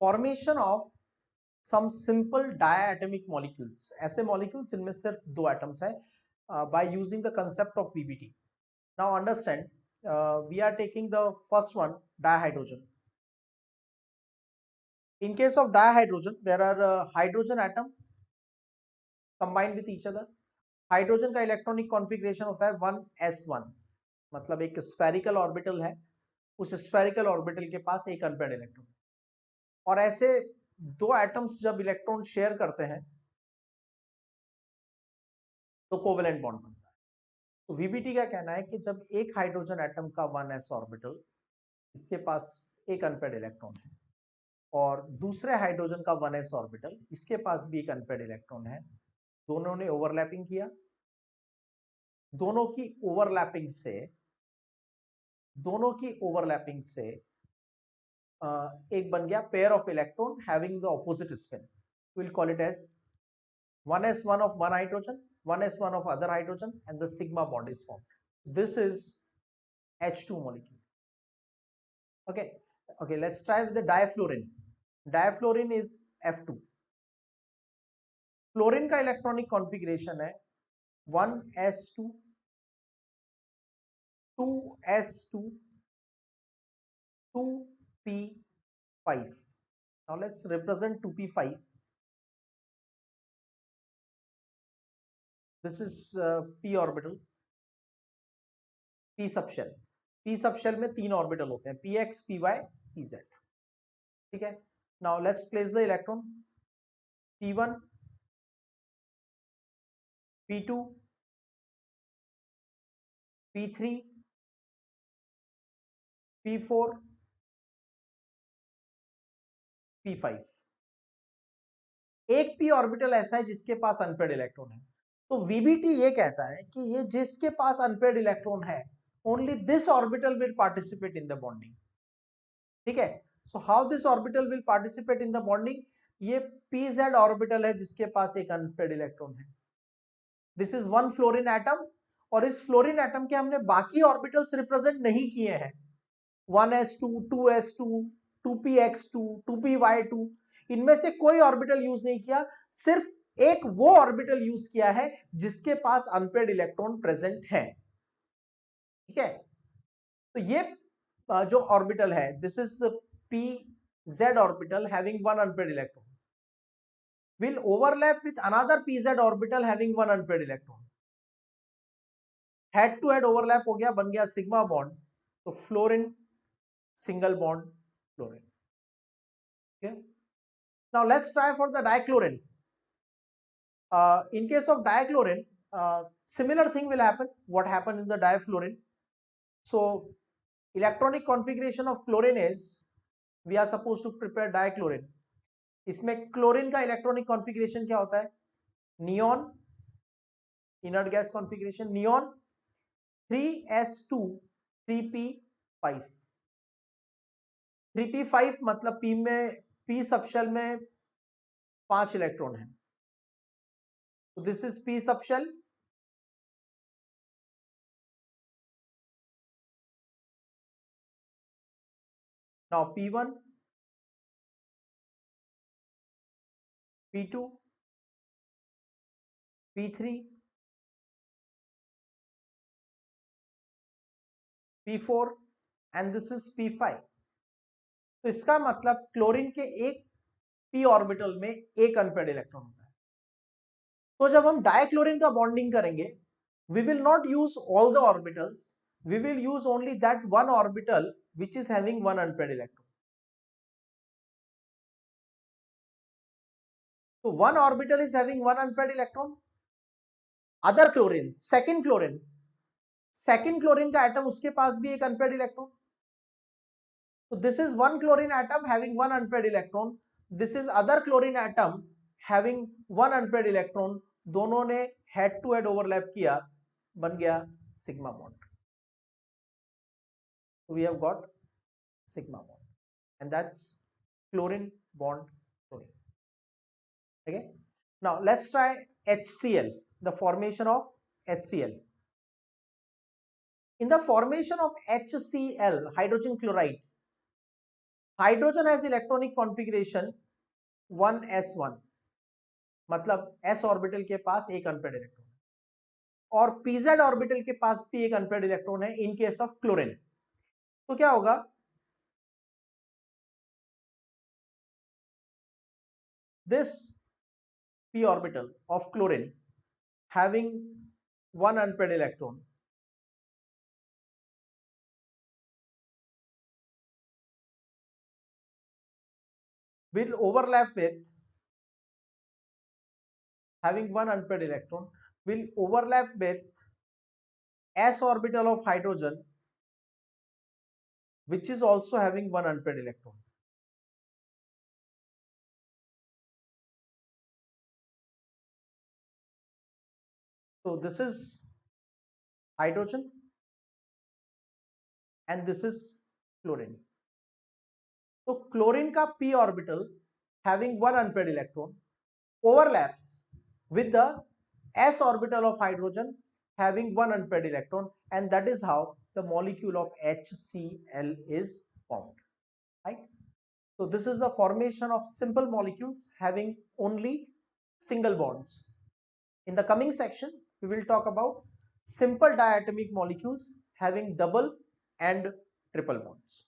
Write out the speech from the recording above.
Formation of some simple diatomic molecules, ऐसे molecules जिनमें सिर्फ दो एटम्स है, by using the concept of BBT. Now understand, we are taking the first one, dihydrogen. In case of dihydrogen, there are hydrogen atom combined with each other. Hydrogen का electronic configuration होता है 1s1, मतलब एक spherical orbital है, उस spherical orbital के पास एक unpaired electron. और ऐसे दो एटम्स जब इलेक्ट्रॉन शेयर करते हैं तो कोवेलेंट बॉन्ड बनता है. तो वीबीटी का कहना है कि जब एक हाइड्रोजन एटम का 1s ऑर्बिटल, इसके पास एक अनपेयर्ड इलेक्ट्रॉन है, और दूसरे हाइड्रोजन का 1s ऑर्बिटल, इसके पास भी एक अनपेयर्ड इलेक्ट्रॉन है, दोनों ने ओवरलैपिंग किया, दोनों की ओवरलैपिंग से एक बन गया pair of electron having the opposite spin. Will call it as 1s1 of one hydrogen, 1s1 of other hydrogen, and the sigma bond is formed. This is H2 molecule. Okay, let's try with the difluorine. Difluorine is F2. Fluorine का electronic configuration है 1s2, 2s2, 2p5. Now let's represent 2p5. This is p orbital, p subshell. p subshell में तीन orbital होते हैं, px, py, pz. ठीक है. Now let's place the electron. p1, p2, p3, p4, p5. एक p orbital ऐसा है जिसके पास अनपेयर्ड इलेक्ट्रॉन है. तो वीबीटी ये कहता है कि ये जिसके पास अनपेयर्ड इलेक्ट्रॉन है, only this orbital will participate in the bonding. ठीक है. So how this orbital will participate in the bonding? ये pz ऑर्बिटल है जिसके पास एक अनपेयर्ड इलेक्ट्रॉन है. This is one fluorine atom, और इस फ्लोरीन एटम के हमने बाकी ऑर्बिटल्स रिप्रेजेंट नहीं किए हैं. 1s2, 2s2, 2px2, 2py2, इनमें से कोई ऑर्बिटल यूज नहीं किया, सिर्फ एक वो ऑर्बिटल यूज किया है जिसके पास अनपेयर्ड इलेक्ट्रॉन प्रेजेंट है. ठीक है. तो ये जो ऑर्बिटल है, this is pz orbital having one unpaired electron, will overlap with another pz orbital having one unpaired electron. Head to head overlap हो गया, बन गया सिग्मा बॉन्ड. तो fluorine single bond fluorine. Okay. Now let's try for the dichlorine. In case of dichlorine, similar thing will happen. What happened in the difluorine? So electronic configuration of chlorine is, we are supposed to prepare dichlorine. इसमें chlorine का electronic configuration क्या होता है? Neon, inert gas configuration, neon 3s2, 3p5. 3p5 मतलब p subshell में 5 electron है. तो this is p subshell. Now p1, p2, p3, p4 and this is p5. तो इसका मतलब क्लोरीन के एक p ऑर्बिटल में एक अनपेयर्ड इलेक्ट्रॉन होता है. तो जब हम डाइक्लोरीन का बॉन्डिंग करेंगे, we will not use all the orbitals, we will use only that one orbital which is having one unpaired electron. So one orbital is having one unpaired electron. Other chlorine, second chlorine का atom, उसके पास भी एक unpaired electron. So this is one chlorine atom having one unpaired electron, this is other chlorine atom having one unpaired electron. दोनों ने head to head overlap किया, बन गया sigma bond. So we have got sigma bond, and that's chlorine bond chlorine. Okay. Now let's try HCl, the formation of HCl. In the formation of HCl, hydrogen chloride, hydrogen has electronic configuration 1s1, मतलब s orbital के पास एक unpaired electron, और pz orbital के पास भी एक unpaired electron है in case of chlorine. तो क्या होगा, this p orbital of chlorine having one unpaired electron will overlap with having one unpaired electron will overlap with s orbital of hydrogen which is also having one unpaired electron. So this is hydrogen and this is chlorine. So chlorine का p orbital having one unpaired electron overlaps with the s orbital of hydrogen having one unpaired electron, and that is how the molecule of HCl is formed, right? So this is the formation of simple molecules having only single bonds. In the coming section, we will talk about simple diatomic molecules having double and triple bonds.